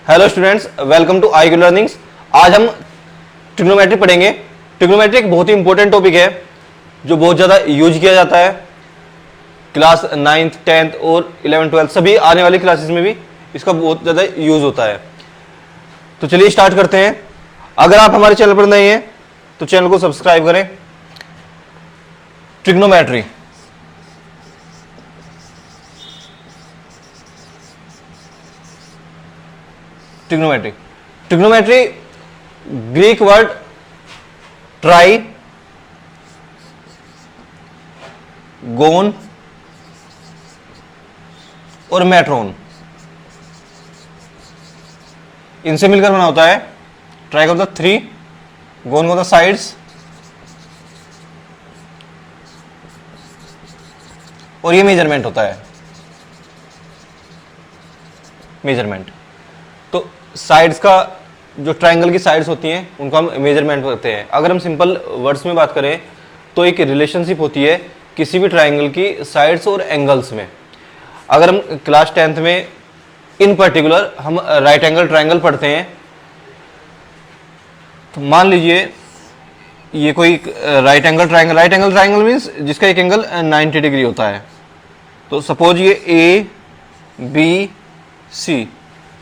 Hello students, welcome I Q learnings. आज हम trigonometry पढ़ेंगे। ट्रिग्नोमेट्री एक बहुत ही इंपॉर्टेंट टॉपिक है जो बहुत ज़्यादा यूज किया जाता है क्लास 9th 10th और 11th 12th सभी आने वाली क्लासेस में भी इसका बहुत ज़्यादा यूज होता है। तो चलिए स्टार्ट करते हैं। अगर आप हमारे चैनल पर नए हैं तो चैनल को सब्सक्राइब करें। Trigonometry trigonometry trigonometry Greek word tri, gon और मेट्रोन, इनसे मिलकर बना होता है। ट्राई का मतलब 3, गोन का मतलब साइड्स और ये मेजरमेंट होता है। मेजरमेंट तो साइड्स का जो ट्रायंगल की साइड्स होती हैं उनको हम मेजरमेंट करते हैं। अगर हम सिंपल वर्ड्स में बात करें तो एक रिलेशनशिप होती है किसी भी ट्रायंगल की साइड्स और एंगल्स में। अगर हम क्लास 10th में इन पर्टिकुलर हम राइट एंगल ट्रायंगल पढ़ते हैं तो मान लीजिए ये कोई राइट एंगल ट्रायंगल मीन्स जिसका एक एंगल 90 डिग्री होता है। तो सपोज ये ए बी सी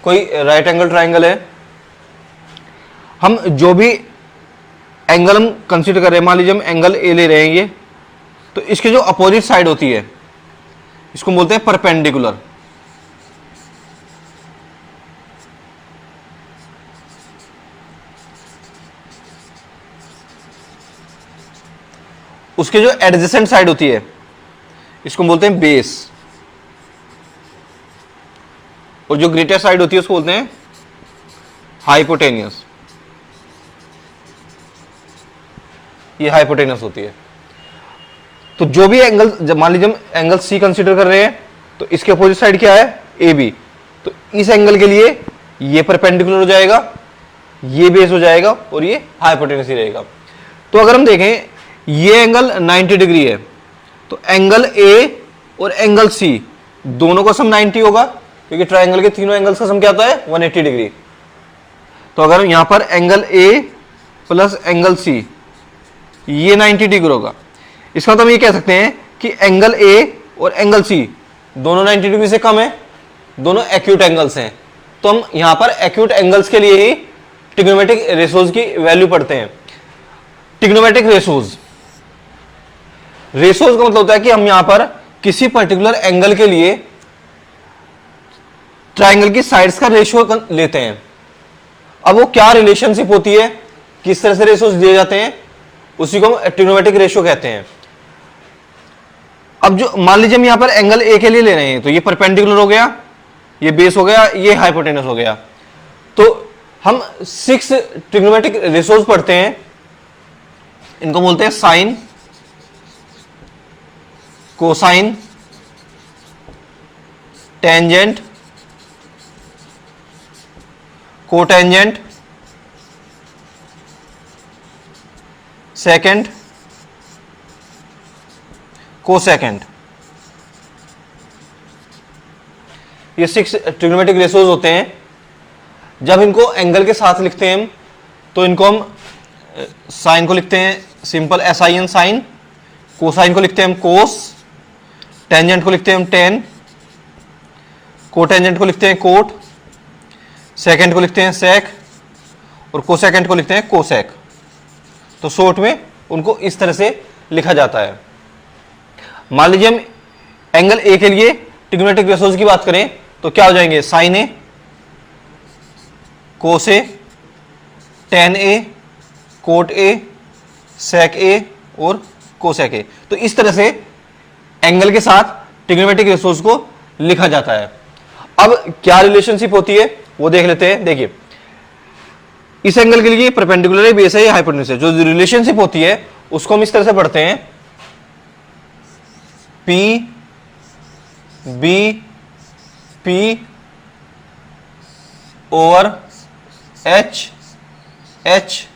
कोई राइट एंगल ट्रायंगल है। हम जो भी एंगल हम कंसीडर कर रहे हैं, मान लीजिए हम एंगल ए ले रहे हैं ये, तो इसकी जो अपोजिट साइड होती है इसको बोलते हैं परपेंडिकुलर। उसके जो एडजेसेंट साइड होती है इसको बोलते हैं बेस, और जो ग्रेटर साइड होती है उसको बोलते हैं हाइपोटेनियस। ये हाइपोटेनियस होती है। तो जो भी एंगल, जब मान लीजिए हम एंगल सी कंसीडर कर रहे हैं तो इसके अपोजिट साइड क्या है, ए बी। तो इस एंगल के लिए ये परपेंडिकुलर हो जाएगा, ये बेस हो जाएगा और ये हाइपोटेनियस ही रहेगा। तो अगर हम देखें ये एंगल 90 डिग्री है तो एंगल ए और एंगल सी दोनों का सम 90 होगा, क्योंकि ट्रायंगल के तीनों एंगल्स का सम क्या होता है 180 डिग्री। तो अगर यहां पर angle A plus angle C ये 90 डिग्री होगा, इसका मतलब हम ये कह सकते हैं कि एंगल ए और एंगल सी दोनों 90 डिग्री से कम है, दोनों एक्यूट एंगल्स हैं। तो हम यहां पर एक्यूट एंगल्स के लिए ही ट्रिग्नोमेट्रिक रेशोज की वैल्यू पढ़ते हैं। ट्रिग्नोमेट्रिक रेशोज का मतलब होता है कि हम यहां पर किसी पर्टिकुलर एंगल के लिए ट्रायंगल की साइड्स का रेशियो लेते हैं। अब वो क्या रिलेशनशिप होती है, किस तरह से रेशियोज दिए जाते हैं, उसी को हम ट्रिग्नोमेट्रिक रेशियो कहते हैं। अब जो मान लीजिए हम यहां पर एंगल ए के लिए ले रहे हैं तो ये परपेंडिकुलर हो गया, ये बेस हो गया, ये हाइपोटेनस हो गया। तो हम 6 ट्रिग्नोमेट्रिक रेशियोज पढ़ते हैं। इनको बोलते हैं sine, cosine, tangent, cotangent, secant, cosecant. ये 6 ट्रिग्नोमेट्रिक रेशियोज होते हैं। जब इनको एंगल के साथ लिखते हैं हम तो इनको हम साइन को लिखते हैं सिंपल SIN साइन, कोसाइन को लिखते हैं हम कोस, टेंजेंट को लिखते हैं हम टेन, कोटेंजेंट को लिखते हैं कोट, सेकेंड को लिखते हैं सेक और कोसेकेंड को लिखते हैं कोसेक। तो शॉर्ट में उनको इस तरह से लिखा जाता है। मान लीजिए हम एंगल ए के लिए ट्रिग्नोमेट्रिक रेशियोज की बात करें तो क्या हो जाएंगे, sine A, cos A, tan A, cot A, sec A और कोसेक ए। तो इस तरह से एंगल के साथ ट्रिग्नोमेट्रिक रेशियोज को लिखा जाता है। अब क्या रिलेशनशिप होती है वो देख लेते हैं। देखिए इस एंगल के लिए परपेंडिकुलर है, बेस है, या हाइपोटेनस है। जो रिलेशनशिप होती है उसको हम इस तरह से पढ़ते हैं, P B P over H H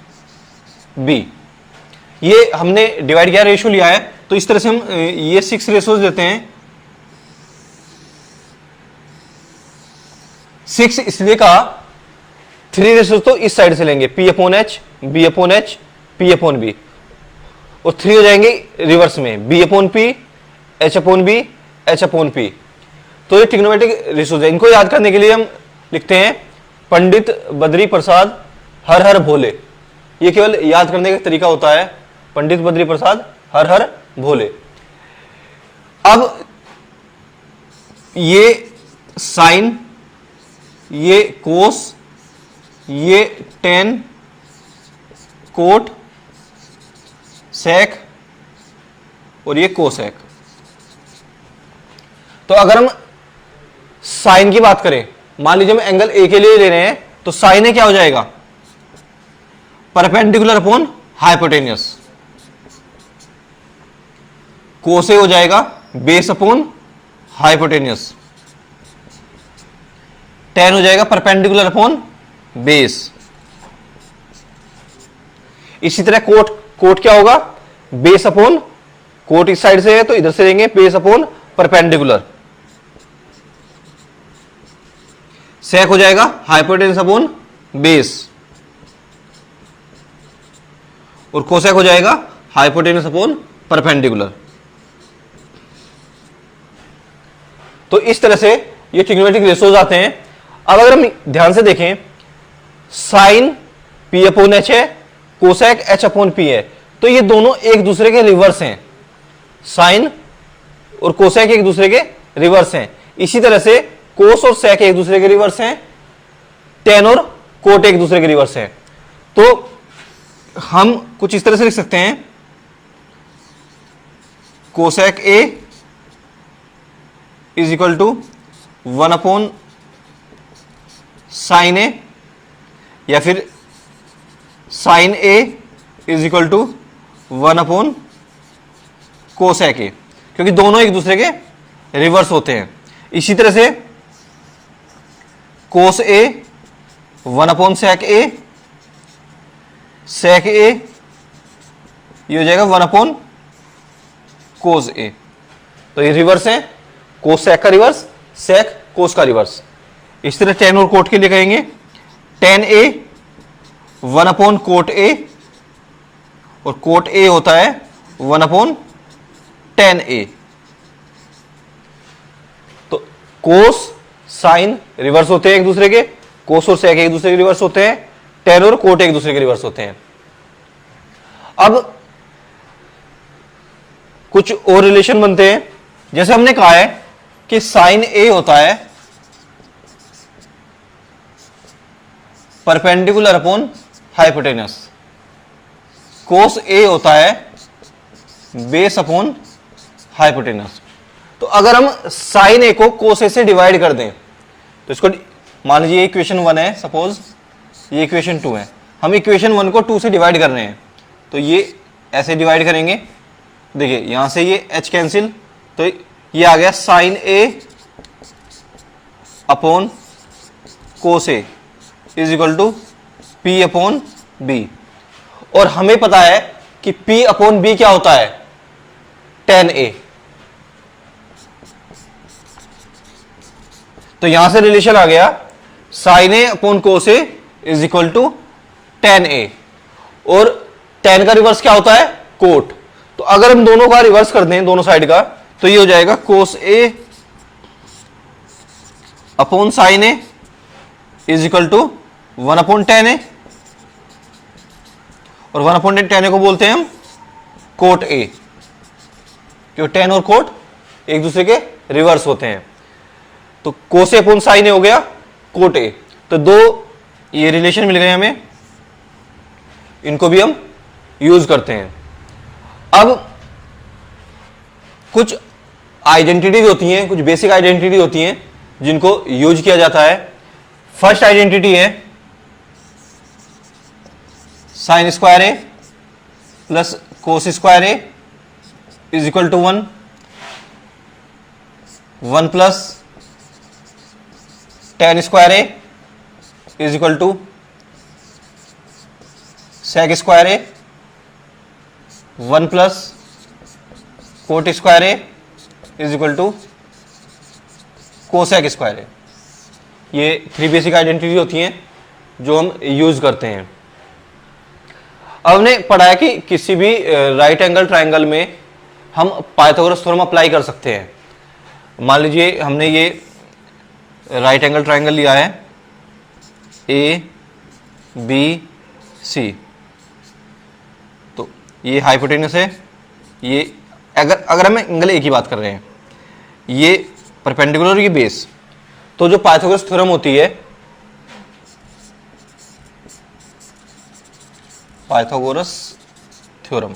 B. ये हमने डिवाइड किया, रेशियो लिया है, तो इस तरह से हम ये 6 रेशियोज देते हैं। 6 इसलिए कहा 3 रेशोज तो इस साइड से लेंगे, P upon H, B upon H, P upon B, और 3 हो जाएंगे रिवर्स में, B upon P, H upon B, H upon P. तो ये ट्रिग्नोमेट्रिक रेशोज है। इनको याद करने के लिए हम लिखते हैं पंडित बद्री प्रसाद हर हर भोले। ये केवल याद करने का तरीका होता है, पंडित बद्री प्रसाद हर हर भोले। अब ये साइन, ये कोस, ये टेन, कोट, सेक और ये कोसेक। तो अगर हम साइन की बात करें, मान लीजिए हम एंगल ए के लिए ले रहे हैं, तो साइन ए क्या हो जाएगा, परपेंडिकुलर अपॉन हाइपोटेनियस। कोस ए हो जाएगा बेस अपॉन हाइपोटेनियस। टेन हो जाएगा परपेंडिकुलर अपॉन बेस। इसी तरह कोट, कोट क्या होगा, बेस अपॉन, कोट इस साइड से है तो इधर से लेंगे, बेस अपॉन परपेंडिकुलर। सेक हो जाएगा हाइपोटेनस अपॉन बेस, और कोसेक हो जाएगा हाइपोटेनस अपॉन परपेंडिकुलर। तो इस तरह से ये ट्रिग्नोमेट्रिक रेशोज आते हैं। अब अगर हम ध्यान से देखें, साइन P अपॉन एच है, कोसेक H अपॉन पी है, तो ये दोनों एक दूसरे के रिवर्स हैं। साइन और कोसेक एक दूसरे के रिवर्स हैं। इसी तरह से कोस और सेक एक दूसरे के रिवर्स हैं, टेन और कोट एक दूसरे के रिवर्स हैं। तो हम कुछ इस तरह से लिख सकते हैं, cosec A is equal to 1 upon sine A, या फिर sine A is equal to 1 upon cosec A, क्योंकि दोनों एक दूसरे के रिवर्स होते हैं। इसी तरह से कोस ए 1 अपॉन सेक ए, सेक ए ये हो जाएगा 1 अपॉन कोस ए। तो ये रिवर्स है, कोस सेक का रिवर्स, सेक कोस का रिवर्स। इस तरह टेन और कोट के लिए कहेंगे, ten A 1 upon cot A, और कोट ए होता है 1 अपॉन टेन ए। तो कोस साइन रिवर्स होते हैं एक दूसरे के, कोस और सेक एक दूसरे के रिवर्स होते हैं, टेन और कोट एक दूसरे के रिवर्स होते हैं। अब कुछ और रिलेशन बनते हैं, जैसे हमने कहा है कि साइन ए होता है perpendicular upon hypotenuse, cos A होता है बेस अपॉन हाइपोटेनस। तो अगर हम साइन ए को कोस ए से डिवाइड कर दें, तो इसको मान लीजिए इक्वेशन 1 है, सपोज ये इक्वेशन 2 है, हम इक्वेशन 1 को 2 से डिवाइड कर रहे हैं, तो ये ऐसे डिवाइड करेंगे। देखिए यहां से ये h कैंसिल, तो ये आ गया sine A upon cos A is equal to P upon B. और हमें पता है कि P अपॉन बी क्या होता है, टेन ए। तो यहां से रिलेशन आ गया sine A upon cos A is equal to tan A, और टेन का रिवर्स क्या होता है, कोट। तो अगर हम दोनों का रिवर्स कर दें, दोनों साइड का, तो ये हो जाएगा cos A upon sine A is equal to 1 upon tan A, और 1 अपॉन टेन ए को बोलते हैं हम कोट ए, क्योंकि टेन और कोट एक दूसरे के रिवर्स होते हैं। तो कोस ए अपॉन साइन ए हो गया कोट ए। तो दो ये रिलेशन मिल गए हमें, इनको भी हम यूज करते हैं। अब कुछ आइडेंटिटी होती हैं, कुछ बेसिक आइडेंटिटी होती हैं जिनको यूज किया जाता है। फर्स्ट आइडेंटिटी है sine square A plus cos square A is equal to 1, 1 plus tan square A is equal to sec square A, 1 plus cot square A is equal to cosec square A. ये 3 basic identity होती हैं जो हम use करते हैं। अब हमने पढ़ा है कि किसी भी राइट एंगल ट्राइंगल में हम पाइथागोरस थ्योरम अप्लाई कर सकते हैं। मान लीजिए हमने ये राइट एंगल ट्राइंगल लिया है ए बी सी, तो ये हाइपोटेनस है, ये अगर हम एंगल ए की बात कर रहे हैं, ये परपेंडिकुलर, ये बेस, तो जो पाइथागोरस थ्योरम होती है, पाइथागोरस थ्योरम,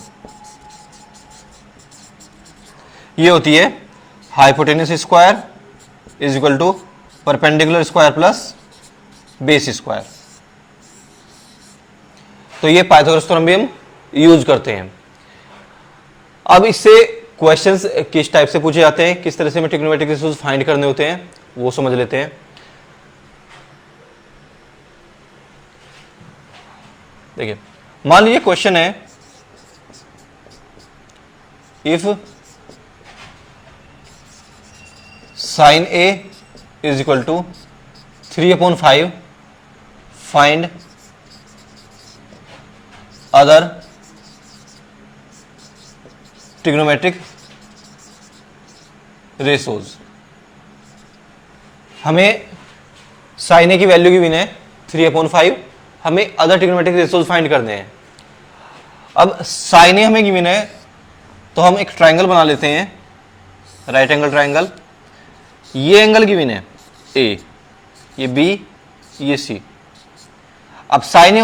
ये होती है hypotenuse square is equal to perpendicular square plus base square. तो ये पाइथागोरस थ्योरम भी हम यूज करते हैं। अब इससे क्वेश्चंस किस टाइप से पूछे जाते हैं, किस तरह से हमें ट्रिग्नोमेट्रिक रेशियोज फाइंड करने होते हैं, वो समझ लेते हैं। देखिए, मान लीजिए क्वेश्चन है if sine A is equal to 3/5 find other trigonometric ratios. हमें साइन ए की वैल्यू गिवन है 3/5, हमें अदर ट्रिग्नोमेट्रिक रेशोज फाइंड करने हैं। अब साइन ए हमें गिवन है, तो हम एक ट्राइंगल बना लेते हैं, राइट एंगल ट्राइंगल। ये एंगल गिवन है ए, ये बी, ये सी। अब साइन ए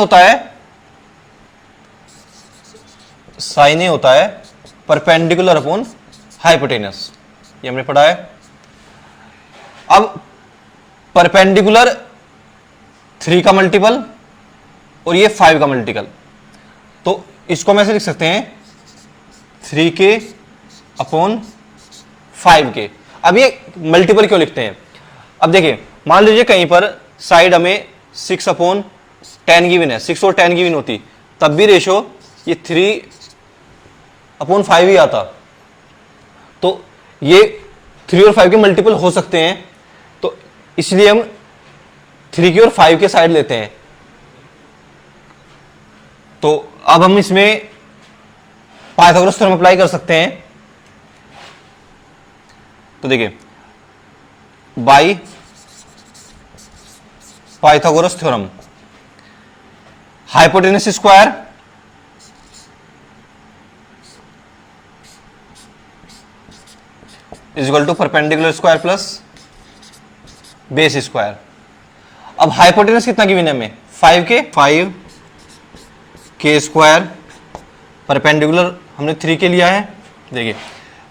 होता है परपेंडिकुलर अपॉन हाइपोटेनस, ये हमने पढ़ा है। अब परपेंडिकुलर 3 का मल्टीपल और ये 5 का मल्टीपल, तो इसको हम ऐसे लिख सकते हैं 3k अपॉन 5k। अब ये मल्टीपल क्यों लिखते हैं? अब देखिए, मान लीजिए कहीं पर साइड हमें 6/10 गिवन है, 6 और 10 गिवन होती, तब भी रेशो ये 3/5 ही आता। तो ये 3 और 5 के मल्टीपल हो सकते हैं, तो इसलिए हम 3 की और 5 के साइड लेते हैं। तो अब हम इसमें पाइथागोरस थ्योरम अप्लाई कर सकते हैं। तो देखिए, by Pythagoras theorem hypotenuse square is equal to perpendicular square plus base square. अब हाइपोटेनस कितना गिवन है हमें? 5k स्क्वायर, परपेंडिकुलर हमने 3k लिया है। देखिए,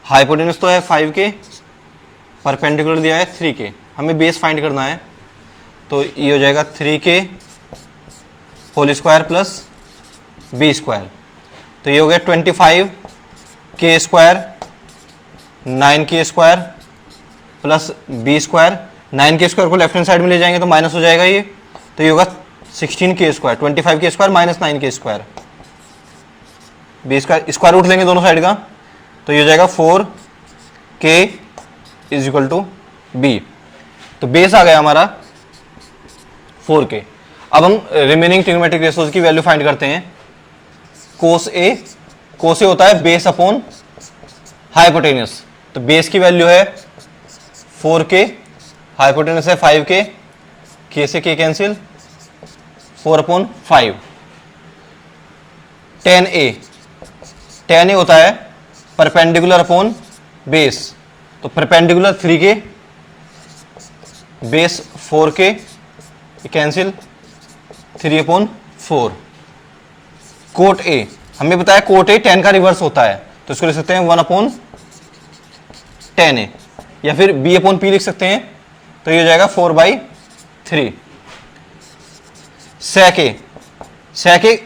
हाइपोटेनस तो है 5k, परपेंडिकुलर दिया है 3k, हमें बेस फाइंड करना है, तो ये हो जाएगा 3k whole square plus B square. तो ये हो गया 25k square, 9k square plus B square. 9k square को लेफ्ट हैंड साइड में ले जाएंगे तो माइनस हो जाएगा ये, तो ये होगा 16k square, 25k square minus 9k square, B square, square root लेंगे दोनों साइड का, तो ये हो जाएगा 4k is equal to B. तो बेस आ गया हमारा 4k। अब हम रिमेनिंग ट्रिग्नोमेट्रिक रेशोज की वैल्यू फाइंड करते हैं। कोस ए होता है बेस अपॉन हाइपोटेनस, तो बेस की वैल्यू है 4k, हाइपोटेनस है 5k, k से k कैंसिल, 4/5। tan a होता है परपेंडिकुलर अपॉन बेस, तो perpendicular 3k, base 4k cancel, 3/4। Cot A हमें बताया, कोट ए 10 का रिवर्स होता है, तो इसको लिख सकते हैं 1/10a, या फिर b/p लिख सकते हैं, तो ये हो जाएगा 4/3। sec a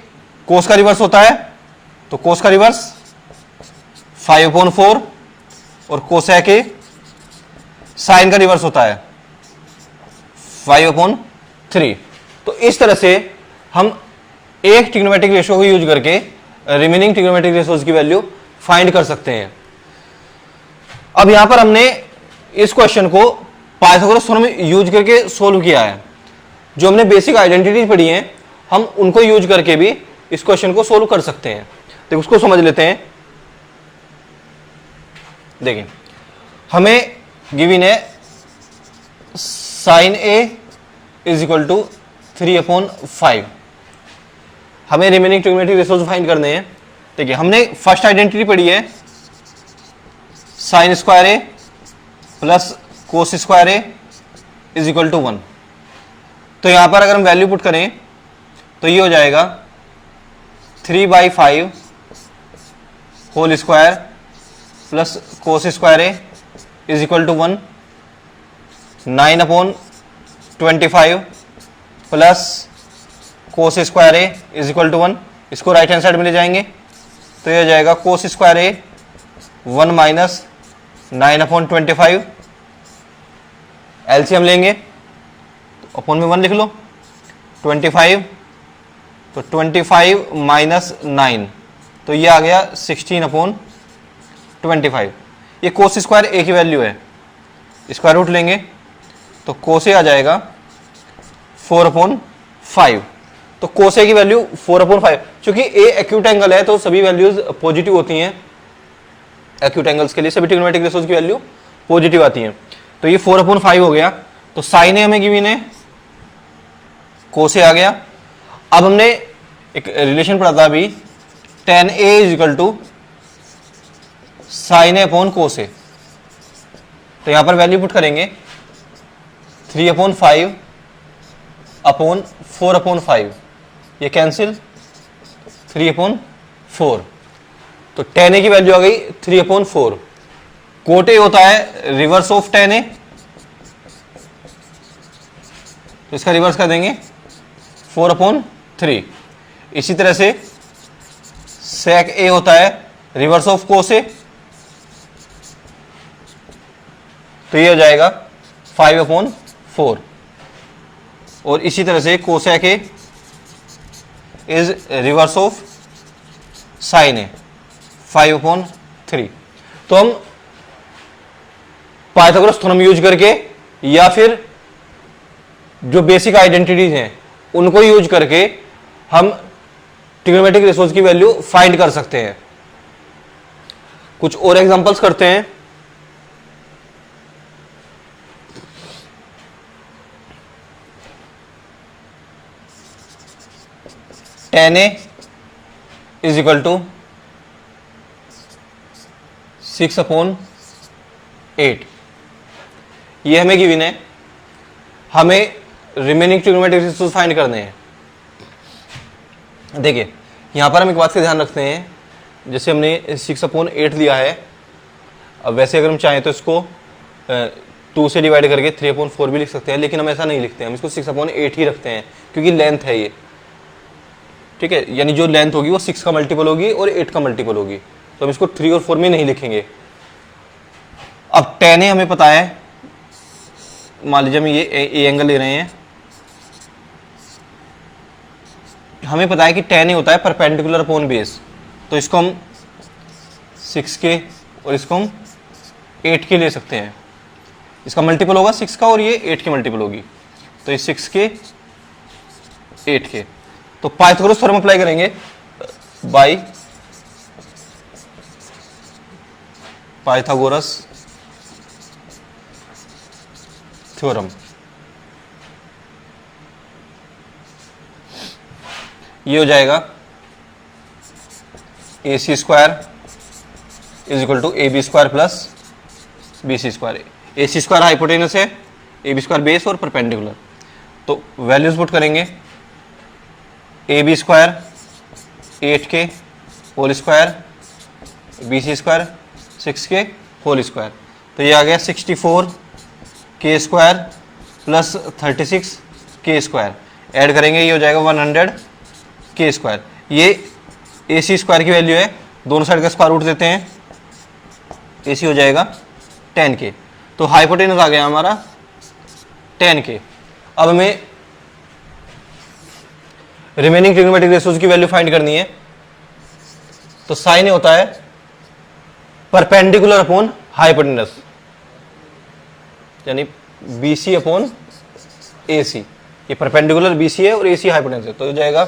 कोस का रिवर्स होता है, तो कोस का रिवर्स 5/4, और कोसेक ए साइन का रिवर्स होता है 5/3। तो इस तरह से हम एक ट्रिग्नोमेट्रिक रेशियो को यूज करके रिमेनिंग ट्रिग्नोमेट्रिक रेशियोज की वैल्यू फाइंड कर सकते हैं। अब यहां पर हमने इस क्वेश्चन को पाइथागोरस थ्योरम यूज करके सोल्व किया है। जो हमने बेसिक आइडेंटिटी पढ़ी हैं हम उनको यूज करके भी इस क्वेश्चन को सोल्व कर सकते हैं। तो उसको समझ लेते हैं। देखिए हमें गिवन है sine A is equal to 3/5। हमें रिमेनिंग ट्रिग्नोमेट्रिक रेशियोज फाइंड करने हैं। देखिए हमने फर्स्ट आइडेंटिटी पढ़ी है sine square A plus cos square A is equal to 1। तो यहां पर अगर हम वैल्यू पुट करें तो ये हो जाएगा 3/5 whole square plus cos square A is equal to 1, 9/25 plus cos square A is equal to 1। इसको राइट हैंड साइड में ले जाएंगे तो ये हो जाएगा कोस स्क्वायर ए 1 माइनस 9/25। एलसीएम लेंगे तो अपॉन में 1 लिख लो, 25 तो 25 माइनस 9 तो ये आ गया 16/25। ये कोस स्क्वायर ए की वैल्यू है, स्क्वायर रूट लेंगे तो कोस ए आ जाएगा 4/5। तो कोस ए की वैल्यू 4/5। क्योंकि ए एक्यूट एंगल है तो सभी वैल्यूज पॉजिटिव होती हैं। एक्यूट एंगल्स के लिए सभी ट्रिग्नोमेट्रिक रेशियोज की वैल्यू पॉजिटिव आती हैं। तो ये 4/5 हो गया। तो साइन ए हमें गिवन है, कोस ए आ गया। अब हमने एक रिलेशन पढ़ा था अभी, tan A is equal to sine A upon cos A. तो यहां पर वैल्यू पुट करेंगे 3/5 अपॉन 4/5, ये कैंसिल 3/4। तो tan A की वैल्यू आ गई 3/4। कोट ए होता है रिवर्स ऑफ tan A, तो इसका रिवर्स कर देंगे 4/3। इसी तरह से sec A होता है रिवर्स ऑफ cos A, तो ये हो जाएगा 5/4। और इसी तरह से cosec A is reverse of sin A, 5/3। तो हम पाइथागोरस थ्योरम यूज करके या फिर जो बेसिक आइडेंटिटीज हैं उनको यूज करके हम ट्रिग्नोमेट्रिक रेशियोज की वैल्यू फाइंड कर सकते हैं। कुछ और एग्जांपल्स करते हैं। tan A is equal to 6/8। ये हमें गिवन है। हमें रिमेनिंग ट्रिग्नोमेट्रिक रेशियोज फाइंड करने हैं। देखिए यहां पर हम एक बात का ध्यान रखते हैं, जैसे हमने 6/8 लिया है। अब वैसे अगर हम चाहें तो इसको 2 से डिवाइड करके 3/4 भी लिख सकते हैं, लेकिन हम ऐसा नहीं लिखते हैं, हम इसको 6/8 ही रखते हैं क्योंकि लेंथ है ये, ठीक है। यानी जो लेंथ होगी वो 6 का मल्टीपल होगी और 8 का मल्टीपल होगी, तो हम इसको 3 और 4 में नहीं लिखेंगे। अब tan A हमें पता है, मान लीजिए हम ये ए एंगल ले रहे हैं, हमें पता है कि tan A होता है परपेंडिकुलर अपॉन बेस। तो इसको हम 6 के और इसको हम 8 के ले सकते हैं। इसका मल्टीपल होगा 6 का और ये 8 के मल्टीपल होगी, तो ये 6 के 8 के। तो पाइथागोरस थ्योरम अप्लाई करेंगे बाय पाइथागोरस थ्योरम। ये हो जाएगा AC square is equal to AB square plus BC square. AC square hypotenuse है, AB स्क्वायर बेस और परपेंडिकुलर। तो वैल्यूज पुट करेंगे AB square 8K whole square, BC square 6K whole square. तो ये आ गया 64K square plus 36K square. Add करेंगे ये हो जाएगा 100K स्क्वायर। ये AC स्क्वायर की वैल्यू है, दोनों साइड का स्क्वायर रूट देते हैं, AC हो जाएगा 10K। तो हाइपोटेनस आ गया हमारा 10K। अब हमें रिमेनिंग ट्रिग्नोमेट्रिक रेशियोज की वैल्यू फाइंड करनी है। तो साइन ए होता है परपेंडिकुलर अपॉन हाइपोटेनस, यानी BC अपॉन AC। ये परपेंडिकुलर BC है और AC हाइपोटेनस है, तो हो जाएगा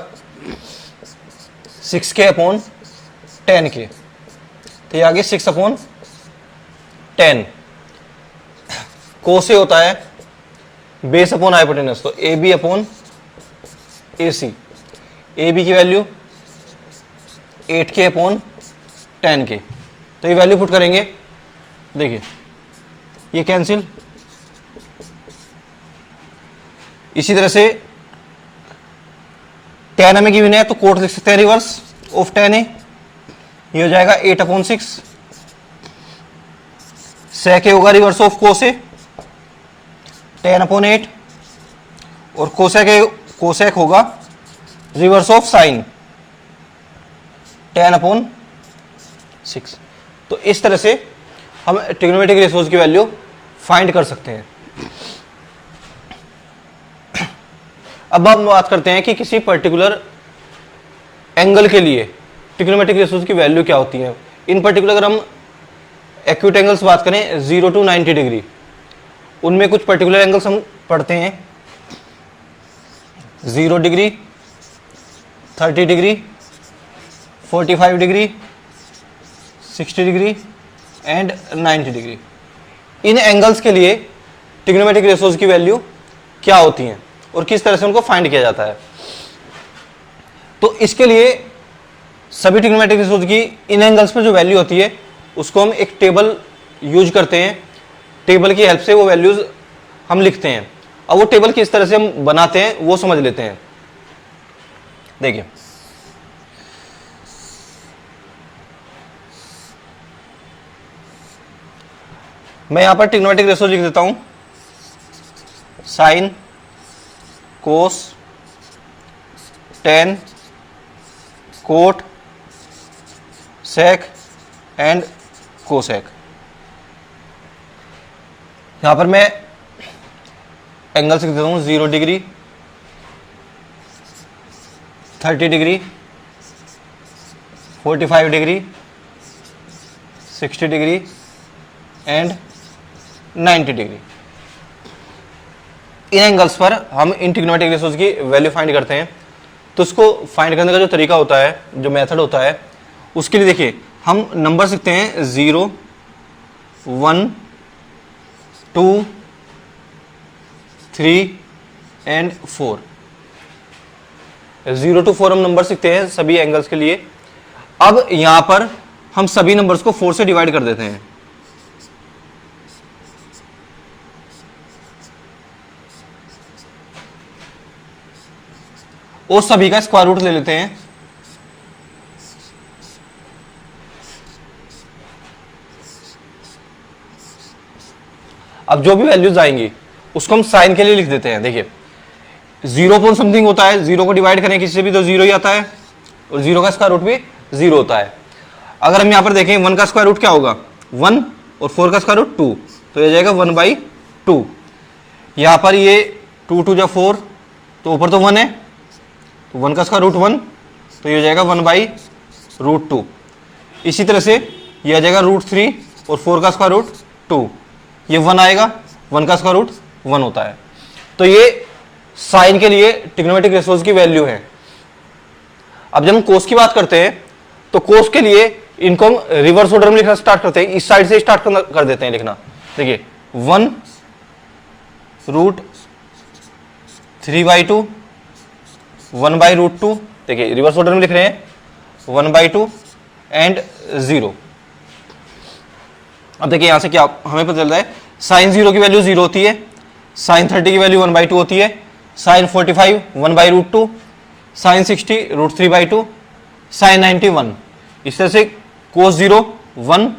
6K अपॉन 10K, तो ये आगे 6/10। कोसे होता है बेस अपॉन हाइपोटेनस, तो AB अपॉन AC। AB की वैल्यू 8K अपॉन 10K, तो ये वैल्यू पुट करेंगे, देखिए ये कैंसिल। इसी तरह से tan हमें गिवन है, तो कोट लिख सकते हैं रिवर्स ऑफ tan A, ये हो जाएगा 8/6। sec A होगा रिवर्स ऑफ cos A, 10/8, और कोसेक होगा रिवर्स ऑफ साइन, 10/6। तो इस तरह से हम ट्रिग्नोमेट्रिक रेशियोज की वैल्यू फाइंड कर सकते हैं। अब हम बात करते हैं कि किसी पर्टिकुलर एंगल के लिए ट्रिग्नोमेट्रिक रेशियोज की वैल्यू क्या होती है। इन पर्टिकुलर अगर हम एक्यूट एंगल्स बात करें 0 to 90 डिग्री, उनमें कुछ पर्टिकुलर एंगल्स हम पढ़ते हैं 0 degree, 30 degree, 45 degree, 60 degree and 90 degree. इन एंगल्स के लिए ट्रिग्नोमेट्रिक रेशियोज की वैल्यू क्या होती हैं और किस तरह से उनको फाइंड किया जाता है। तो इसके लिए सभी ट्रिग्नोमेट्रिक रेशियोज की इन एंगल्स पर जो वैल्यू होती है उसको हम एक टेबल यूज करते हैं, टेबल की हेल्प से वो वैल्यूज हम लिखते हैं। अब वो टेबल किस तरह से हम बनाते हैं वो समझ लेते हैं। देखिए मैं यहां पर ट्रिग्नोमेट्रिक रेशियो लिख देता हूं, sine, cos, tan, cot, sec and cosec. यहां पर मैं एंगल्स लिख देता हूं 0 degree, 30 degree, 45 degree, 60 degree and 90 degree. इन एंगल्स पर हम इन ट्रिग्नोमेट्रिक रेशियोज की वैल्यू फाइंड करते हैं। तो उसको फाइंड करने का जो तरीका होता है, जो मेथड होता है, उसके लिए देखिए हम नंबर लिखते हैं 0, 1, 2, 3 एंड 4। 0 to 4 हम नंबर लिखते हैं सभी एंगल्स के लिए। अब यहां पर हम सभी नंबर्स को 4 से डिवाइड कर देते हैं। और सभी का स्क्वायर रूट ले लेते हैं। अब जो भी वैल्यूज आएंगी उसको हम साइन के लिए लिख देते हैं। देखिए 0 पॉइंट समथिंग होता है, 0 को डिवाइड करें किसी से भी तो 0 ही आता है, और 0 का स्क्वायर रूट भी 0 होता है। अगर हम यहां पर देखें 1 का स्क्वायर रूट क्या होगा 1, और 4 का स्क्वायर रूट 2, तो ये जाएगा 1/2। यहां पर ये 2 2 जा 4, तो ऊपर तो 1 है, तो 1 का स्क्वायर रूट 1, तो ये हो जाएगा 1/√2। इसी तरह से ये आ जाएगा √3 और 4 का स्क्वायर रूट 2, ये 1 आएगा, 1 का स्क्वायर रूट 1 होता है। तो ये साइन के लिए ट्रिग्नोमेट्रिक रेशियोज की वैल्यू है। अब जब हम कोस की बात करते हैं तो कोस के लिए इनको हम रिवर्स ऑर्डर में लिखना स्टार्ट करते हैं, इस साइड से स्टार्ट कर देते हैं लिखना। देखिए 1√3/2, 1/√2, देखिए रिवर्स ऑर्डर में लिख रहे हैं 1/2 एंड 0। अब देखिए यहां से क्या हमें पता चल रहा है, साइन 0 की वैल्यू 0 होती है, साइन 30 की वैल्यू 1/2 होती है, साइन 45 1/√2, साइन 60 √3/2, साइन 90 1। इस तरह से कोस 0 1,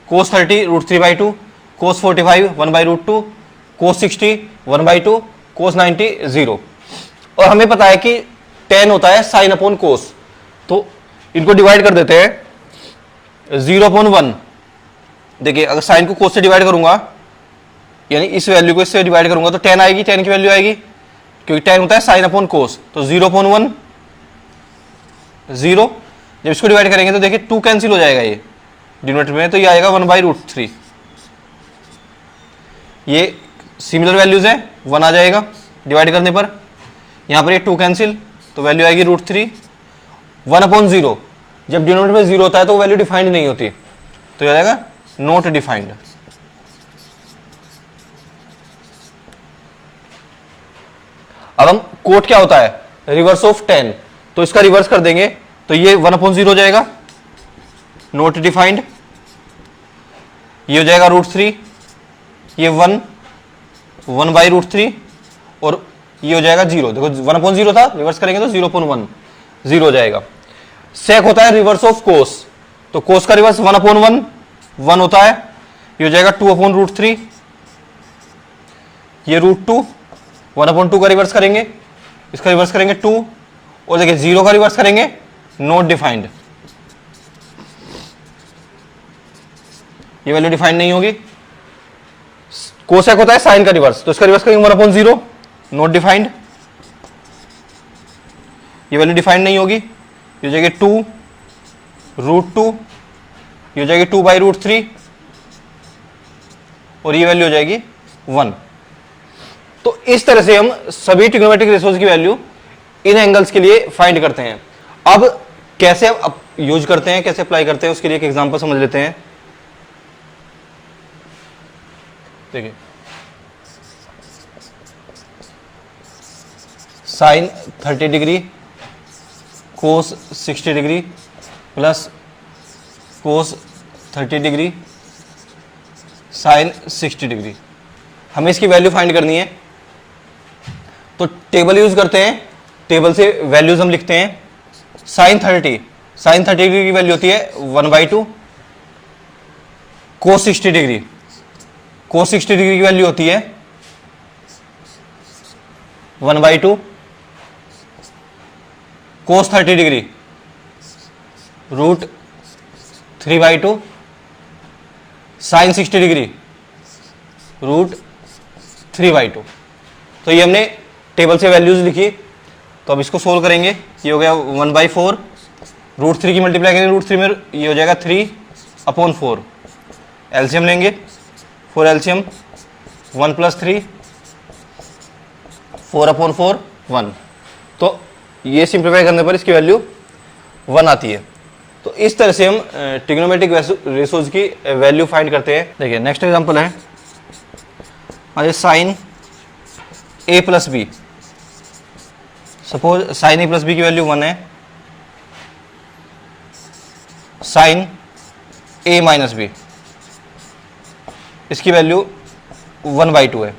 कोस 30 √3/2, कोस 45 1/√2, कोस 60 1/2, कोस 90 0। और हमें पता है कि tan होता है साइन अपॉन कोस, तो इनको डिवाइड कर देते हैं 0/1। देखिए अगर साइन को कोस से डिवाइड करूंगा, यानी इस वैल्यू को इससे डिवाइड करूंगा तो tan आएगी, tan की वैल्यू आएगी, क्योंकि tan होता है साइन अपॉन कोस। तो 0/1 0, जब इसको डिवाइड करेंगे तो देखिए 2 कैंसिल हो जाएगा ये डिनोमिनेटर में, तो ये आएगा 1/√3। ये सिमिलर वैल्यूज है, 1 आ जाएगा डिवाइड करने पर। यहाँ पर ये 2 कैंसिल, तो वैल्यू आएगी √3। 1/0, जब डिनोमिनेटर में 0 होता है तो वैल्यू डिफाइंड नहीं होती, तो ये आएगा नॉट डिफाइंड। अब हम कोट क्या होता है, रिवर्स ऑफ 10, तो इसका रिवर्स कर देंगे तो ये 1/0 हो जाएगा, नॉट डिफाइंड। ये हो जाएगा √3, ये 1/√3, और ये हो जाएगा 0। देखो 1/0 था, रिवर्स करेंगे तो 0.1 0 हो जाएगा। सेक होता है रिवर्स ऑफ कोस, तो कोस का रिवर्स 1/1 1 होता है, ये हो जाएगा 2/√3, ये √2, 1/2 का रिवर्स करेंगे, इसका रिवर्स करेंगे 2, और देखिए 0 का रिवर्स करेंगे नॉट डिफाइंड, ये वैल्यू डिफाइंड नहीं होगी। कोसेक होता है साइन का रिवर्स, तो इसका रिवर्स करेंगे 1/0 नॉट डिफाइंड, ये वैल्यू डिफाइंड नहीं होगी। ये हो जाएगी 2 √2, ये हो जाएगी 2/√3, और ये वैल्यू हो जाएगी 1। तो इस तरह से हम सभी ट्रिग्नोमेट्रिक रेशोज की वैल्यू इन एंगल्स के लिए फाइंड करते हैं। अब कैसे यूज करते हैं, कैसे अप्लाई करते हैं, उसके लिए एक एग्जांपल समझ लेते हैं। देखिए sine 30 degree cos 60 degree plus cos 30 degree sine 60 degree, हमें इसकी वैल्यू फाइंड करनी है। तो टेबल यूज करते हैं, टेबल से वैल्यूज हम लिखते हैं। साइन 30 डिग्री की वैल्यू होती है 1/2, कोस 60 डिग्री की वैल्यू होती है 1/2, कोस 30 डिग्री √3/2, साइन 60 डिग्री √3/2। तो ये हमने टेबल से वैल्यूज लिखी। तो अब इसको सोल्व करेंगे, ये हो गया 1/4, √3 की मल्टीप्लाई करेंगे √3 में, ये हो जाएगा 3/4। एलसीएम लेंगे, 4 एलसीएम 1 + 3 4/4 1। तो ये सिंप्लीफाई करने पर इसकी वैल्यू 1 आती है। तो इस तरह से हम ट्रिग्नोमेट्रिक रेशोज की वैल्यू फाइंड करते हैं। देखिए नेक्स्ट एग्जांपल है sine a + b। Suppose sine a + b की वैल्यू 1 है, साइन a - b इसकी वैल्यू 1/2 है।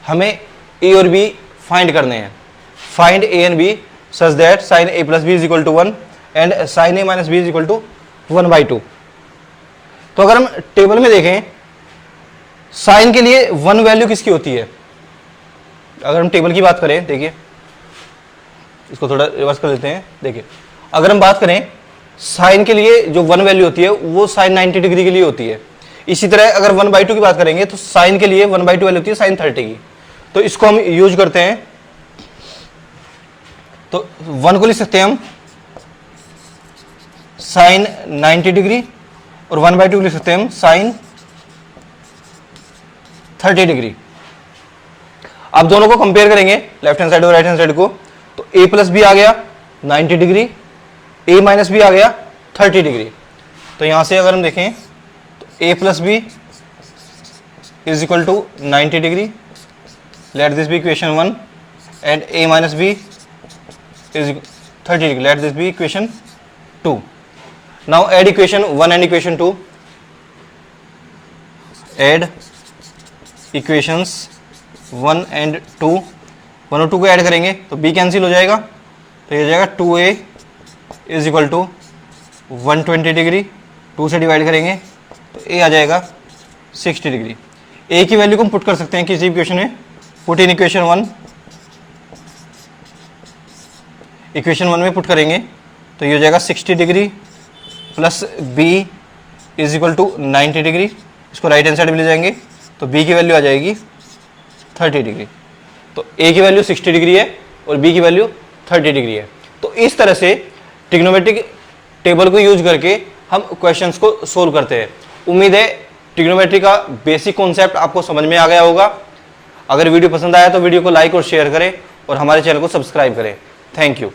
हमें a और b फाइंड करने हैं। Find a and b such that sine a + b = 1 and sine a - b = 1/2। तो अगर हम टेबल में देखें, साइन के लिए 1 वैल्यू किसकी होती है? अगर हम टेबल की बात करें, देखिए इसको थोड़ा रिवर्स कर देते हैं। देखिए अगर हम बात करें साइन के लिए जो 1 वैल्यू होती है वो साइन 90 डिग्री के लिए होती है। इसी तरह अगर 1/2 की बात करेंगे तो साइन के लिए 1/2 वैल्यू होती है साइन 30 की। तो इसको हम यूज करते हैं। तो 1 को लिख सकते हैं हम साइन 90 डिग्री, और 1/2 को लिख सकते हैं हम साइन 30 डिग्री। अब दोनों को कंपेयर करेंगे, लेफ्ट हैंड साइड और राइट हैंड साइड को, तो a + b आ गया 90 डिग्री, a - b आ गया 30 डिग्री। तो यहां से अगर हम देखें तो a + b = 90 degree, let this be equation 1, and a - b is 30 degree, let this be equation 2. Now add equation 1 and equation 2. Add equations 1 and 2. 1 और 2 को ऐड करेंगे तो b कैंसिल हो जाएगा, तो ये हो जाएगा 2a = 120 डिग्री, 2 से डिवाइड करेंगे तो a आ जाएगा 60 डिग्री। a की वैल्यू को हम पुट कर सकते हैं किसी इक्वेशन में। पुट इन इक्वेशन 1, इक्वेशन 1 में पुट करेंगे तो ये हो जाएगा 60 डिग्री प्लस b = 90 डिग्री। इसको राइट हैंड साइड में ले जाएंगे तो b की वैल्यू आ जाएगी 30 डिग्री। तो a की वैल्यू 60 डिग्री है और b की वैल्यू 30 डिग्री है। तो इस तरह से ट्रिग्नोमेट्रिक टेबल को यूज करके हम क्वेश्चंस को सोल्व करते हैं। उम्मीद है ट्रिग्नोमेट्री का बेसिक कॉन्सेप्ट आपको समझ में आ गया होगा। अगर वीडियो पसंद आया तो वीडियो को लाइक और शेयर करें, और हमारे चैनल को सब्सक्राइब करें। Thank you.